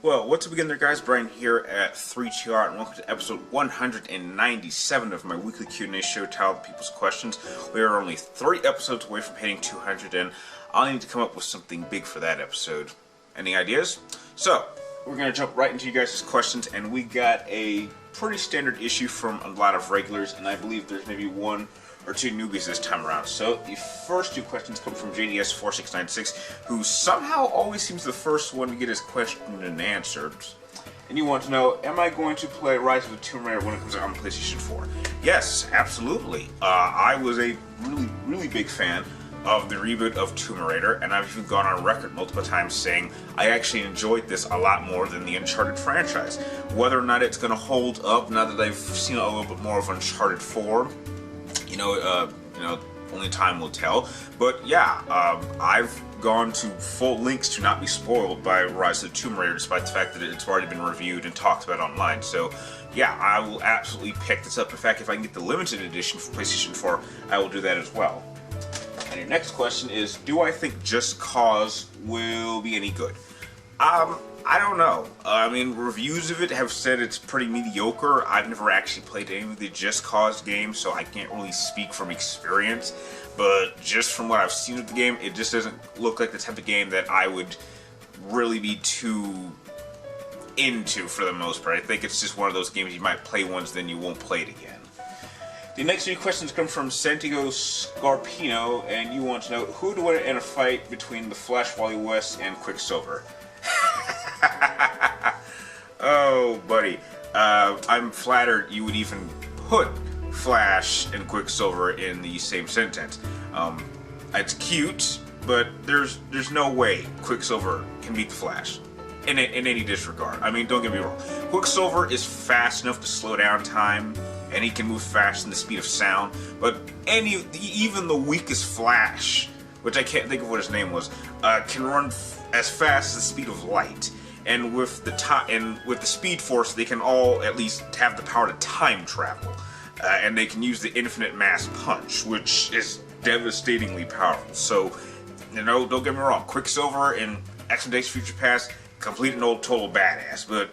Well, what's up again there, guys? Brian here at 3TR, and welcome to episode 197 of my weekly Q&A show titled People's Questions. We are only 3 episodes away from hitting 200, and I'll need to come up with something big for that episode. Any ideas? So, we're going to jump right into you guys' questions, and we got a pretty standard issue from a lot of regulars, and I believe there's maybe 1 or 2 newbies this time around. So the first 2 questions come from JDS4696, who somehow always seems the first one to get his question answered. And you want to know, am I going to play Rise of the Tomb Raider when it comes out on PlayStation 4? Yes, absolutely. I was a really big fan of the reboot of Tomb Raider, and I've even gone on record multiple times saying I actually enjoyed this a lot more than the Uncharted franchise. Whether or not it's going to hold up now that I've seen a little bit more of Uncharted 4, only time will tell. But yeah, I've gone to full lengths to not be spoiled by Rise of the Tomb Raider, despite the fact that it's already been reviewed and talked about online. So yeah, I will absolutely pick this up. In fact, if I can get the limited edition for PlayStation 4, I will do that as well. And your next question is, do I think Just Cause will be any good? I don't know. I mean, reviews of it have said it's pretty mediocre. I've never actually played any of the Just Cause games, so I can't really speak from experience. But just from what I've seen of the game, it just doesn't look like the type of game that I would really be too into for the most part. I think it's just one of those games you might play once, then you won't play it again. The next 3 questions come from Santiago Scarpino, and you want to know, who to win in a fight between the Flash, Wally West, and Quicksilver? Oh, buddy. I'm flattered you would even put Flash and Quicksilver in the same sentence. It's cute, but there's no way Quicksilver can beat the Flash in any disregard. I mean, don't get me wrong. Quicksilver is fast enough to slow down time, and he can move faster than the speed of sound, but even the weakest Flash, which I can't think of what his name was, can run as fast as the speed of light. And with the Speed Force, they can all at least have the power to time travel, and they can use the Infinite Mass Punch, which is devastatingly powerful. So, don't get me wrong, Quicksilver in X-Men: Days of Future Past, complete and total badass, but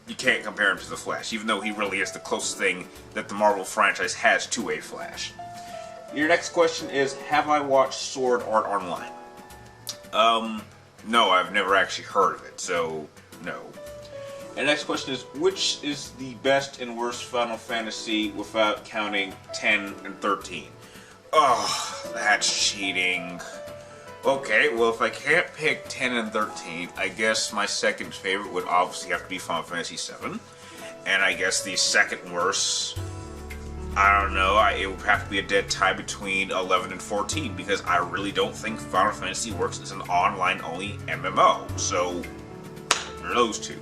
you can't compare him to the Flash, even though he really is the closest thing that the Marvel franchise has to a Flash. Your next question is, have I watched Sword Art Online? No, I've never actually heard of it, so no. And the next question is, which is the best and worst Final Fantasy without counting 10 and 13? Oh, that's cheating. Okay, well, if I can't pick 10 and 13, I guess my second favorite would obviously have to be Final Fantasy VII. And I guess the second worst, I don't know, it would have to be a dead tie between 11 and 14, because I really don't think Final Fantasy works as an online-only MMO. So, those 2.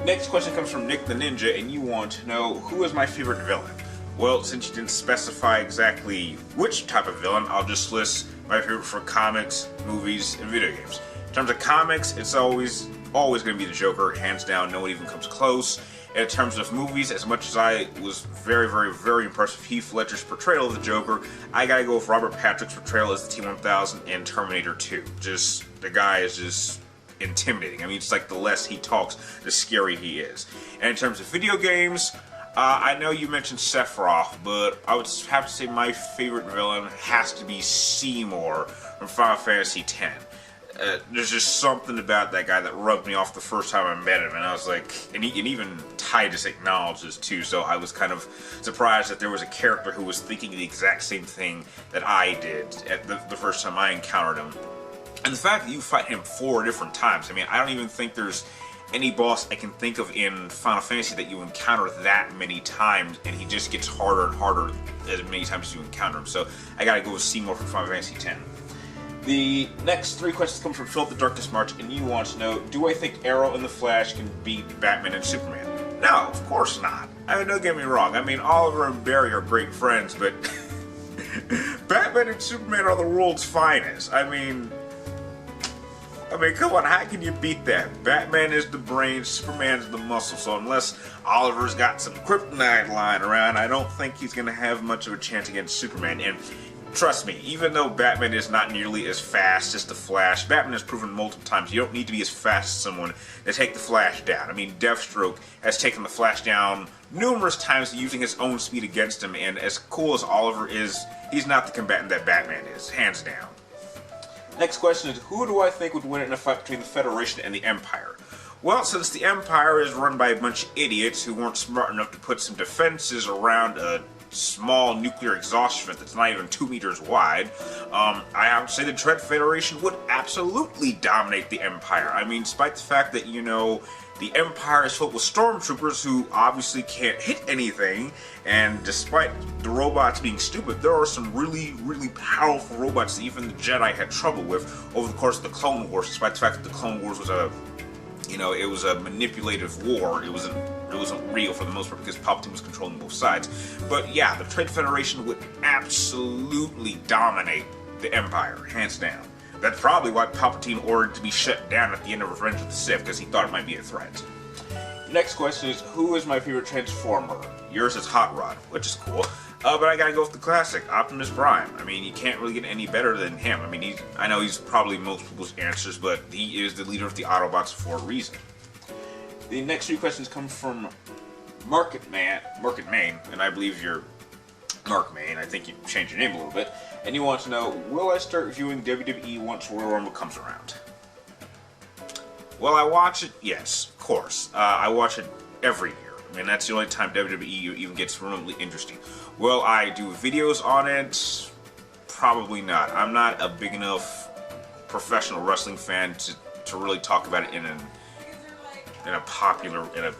Next question comes from Nick the Ninja, and you want to know, who is my favorite villain? Well, since you didn't specify exactly which type of villain, I'll just list my favorite for comics, movies, and video games. In terms of comics, it's always going to be the Joker, hands down, no one even comes close. In terms of movies, as much as I was very impressed with Heath Ledger's portrayal of the Joker, I gotta go with Robert Patrick's portrayal as the T-1000 in Terminator 2. The guy is just intimidating. I mean, it's like the less he talks, the scarier he is. And in terms of video games, I know you mentioned Sephiroth, but I would have to say my favorite villain has to be Seymour from Final Fantasy X. There's just something about that guy that rubbed me off the first time I met him, and I was like, and even Titus acknowledges too, so I was kind of surprised that there was a character who was thinking the exact same thing that I did at the first time I encountered him. And the fact that you fight him 4 different times, I mean, I don't even think there's any boss I can think of in Final Fantasy that you encounter that many times, and he just gets harder and harder as many times as you encounter him. So I gotta go with Seymour from Final Fantasy X. The next 3 questions come from Philip the Darkness March, and you want to know, do I think Arrow and the Flash can beat Batman and Superman? No, of course not. I mean, don't get me wrong. I mean, Oliver and Barry are great friends, but Batman and Superman are the world's finest. I mean, come on, how can you beat that? Batman is the brain, Superman's the muscle, so unless Oliver's got some kryptonite lying around, I don't think he's going to have much of a chance against Superman. And trust me, even though Batman is not nearly as fast as the Flash, Batman has proven multiple times you don't need to be as fast as someone to take the Flash down. I mean, Deathstroke has taken the Flash down numerous times using his own speed against him, and as cool as Oliver is, he's not the combatant that Batman is, hands down. Next question is, who do I think would win in a fight between the Federation and the Empire? Well, since the Empire is run by a bunch of idiots who weren't smart enough to put some defenses around a small nuclear exhaust vent that's not even 2 meters wide, I have to say the Dread Federation would absolutely dominate the Empire. I mean, despite the fact that, you know, the Empire is filled with stormtroopers who obviously can't hit anything, and despite the robots being stupid, there are some really, really powerful robots that even the Jedi had trouble with over the course of the Clone Wars, despite the fact that the Clone Wars was a, you know, it was a manipulative war. It wasn't real for the most part because Palpatine was controlling both sides. But yeah, the Dread Federation would absolutely dominate the Empire, hands down. That's probably why Palpatine ordered to be shut down at the end of Revenge of the Sith, because he thought it might be a threat. Next question is, who is my favorite Transformer? Yours is Hot Rod, which is cool. But I gotta go with the classic, Optimus Prime. I mean, you can't really get any better than him. I mean, I know he's probably most people's answers, but he is the leader of the Autobots for a reason. The next 3 questions come from Market Main, and I believe you're Mark Main. I think you changed your name a little bit. And you want to know, will I start viewing WWE once Royal Rumble comes around? Well, I watch it, yes, of course. I watch it every year. I mean, that's the only time WWE even gets remotely interesting. Will I do videos on it? Probably not. I'm not a big enough professional wrestling fan to really talk about it in a popular, in a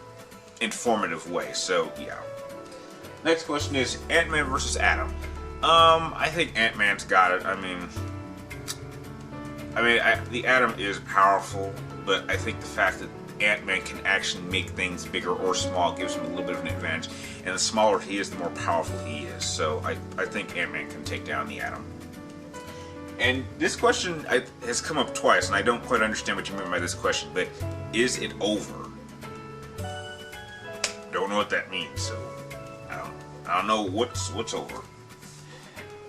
informative way. So, yeah. Next question is Ant-Man versus Atom. I think Ant-Man's got it. I mean, the Atom is powerful, but I think the fact that Ant-Man can actually make things bigger or small gives him a little bit of an advantage. And the smaller he is, the more powerful he is. So I think Ant-Man can take down the Atom. And this question has come up twice, and I don't quite understand what you mean by this question, but is it over? Don't know what that means, so I don't know what's over.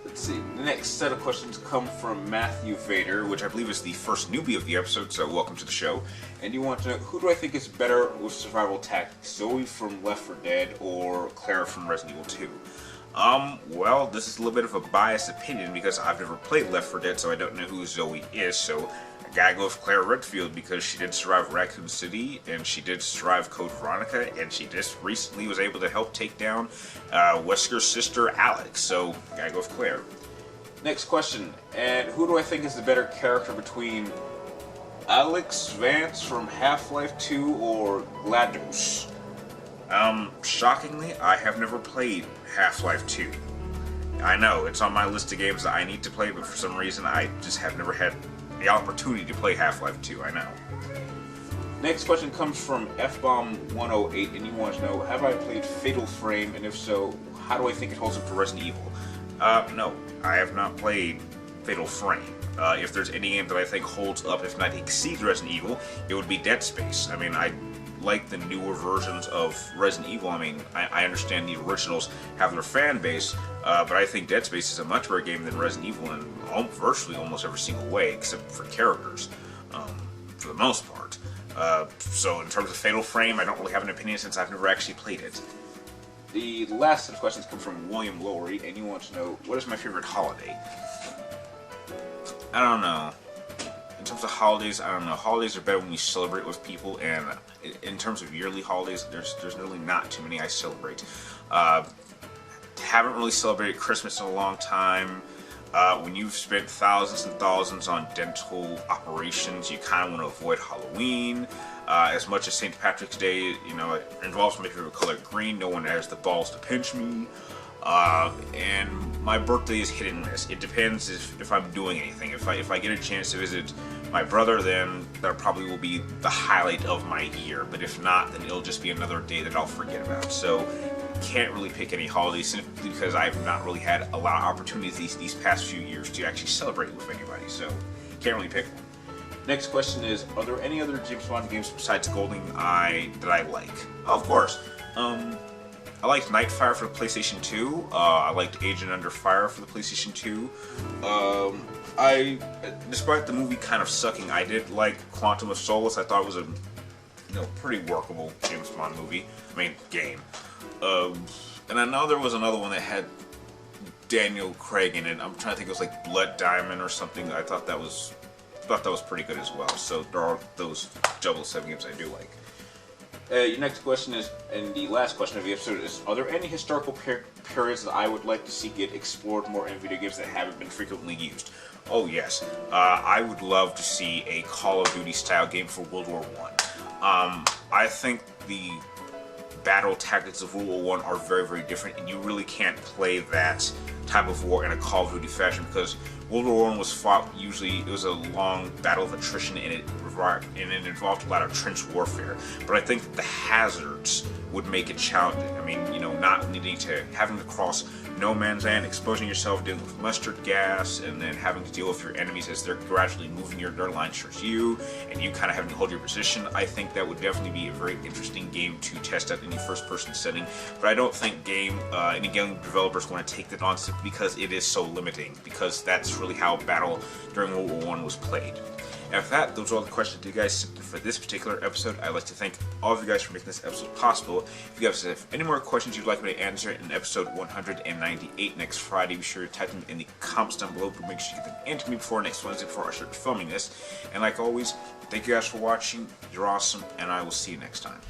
Let's see, the next set of questions come from Matthew Vader, which I believe is the first newbie of the episode, so welcome to the show. And you want to know, who do I think is better with survival tactics, Zoe from Left 4 Dead or Clara from Resident Evil 2? Well, this is a little bit of a biased opinion because I've never played Left 4 Dead, so I don't know who Zoe is, so I gotta go with Claire Redfield because she did survive Raccoon City, and she did survive Code Veronica, and she just recently was able to help take down Wesker's sister Alex, so I gotta go with Claire. Next question, and who do I think is the better character between Alex Vance from Half-Life 2 or GLaDOS? Shockingly, I have never played Half-Life 2. I know, it's on my list of games that I need to play, but for some reason I just have never had the opportunity to play Half-Life 2, I know. Next question comes from FBomb108, and you want to know, have I played Fatal Frame, and if so, how do I think it holds up to Resident Evil? No, I have not played Fatal Frame. If there's any game that I think holds up, if not exceeds Resident Evil, it would be Dead Space. I mean, I like the newer versions of Resident Evil. I mean, I understand the originals have their fan base, but I think Dead Space is a much better game than Resident Evil in virtually almost every single way, except for characters, for the most part. So in terms of Fatal Frame, I don't really have an opinion since I've never actually played it. The last set of questions come from William Lowry, and you want to know, what is my favorite holiday? I don't know. In terms of holidays, I don't know. Holidays are better when you celebrate with people, and in terms of yearly holidays, there's really not too many I celebrate. Haven't really celebrated Christmas in a long time. When you've spent thousands and thousands on dental operations, you kind of want to avoid Halloween. As much as St. Patrick's Day, you know, it involves my favorite color, green. No one has the balls to pinch me. And my birthday is hit and miss. It depends if I'm doing anything. If I get a chance to visit my brother, then that probably will be the highlight of my year. But if not, then it'll just be another day that I'll forget about. So can't really pick any holidays simply because I've not really had a lot of opportunities these past few years to actually celebrate with anybody. So can't really pick one. Next question is, are there any other James Bond games besides GoldenEye that I like? Of course. I liked Nightfire for the PlayStation 2. I liked Agent Under Fire for the PlayStation 2. Despite the movie kind of sucking, I did like Quantum of Solace. I thought it was a pretty workable James Bond movie. I mean, game. And I know there was another one that had Daniel Craig in it. I'm trying to think, it was like Blood Diamond or something. I thought that was pretty good as well. So there are those 007 games I do like. Your next question is, and the last question of the episode is, are there any historical periods that I would like to see get explored more in video games that haven't been frequently used? Oh yes, I would love to see a Call of Duty style game for World War I. I think the battle tactics of World War I are very, very different, and you really can't play that type of war in a Call of Duty fashion, because World War I was fought, usually it was a long battle of attrition, and it involved a lot of trench warfare. But I think that the hazards would make it challenging. I mean, not needing to, having to cross no man's land, exposing yourself, dealing with mustard gas, and then having to deal with your enemies as they're gradually moving their lines towards you, and you kind of having to hold your position. I think that would definitely be a very interesting game to test out in the first-person setting. But I don't think any game developers want to take that on simply because it is so limiting, because that's really how battle during World War I was played. And for that, those are all the questions you guys sent for this particular episode. I'd like to thank all of you guys for making this episode possible. If you guys have any more questions you'd like me to answer in episode 198 next Friday, be sure to type them in the comments down below to make sure you get them into me before next Wednesday, before I start filming this. And like always, thank you guys for watching. You're awesome, and I will see you next time.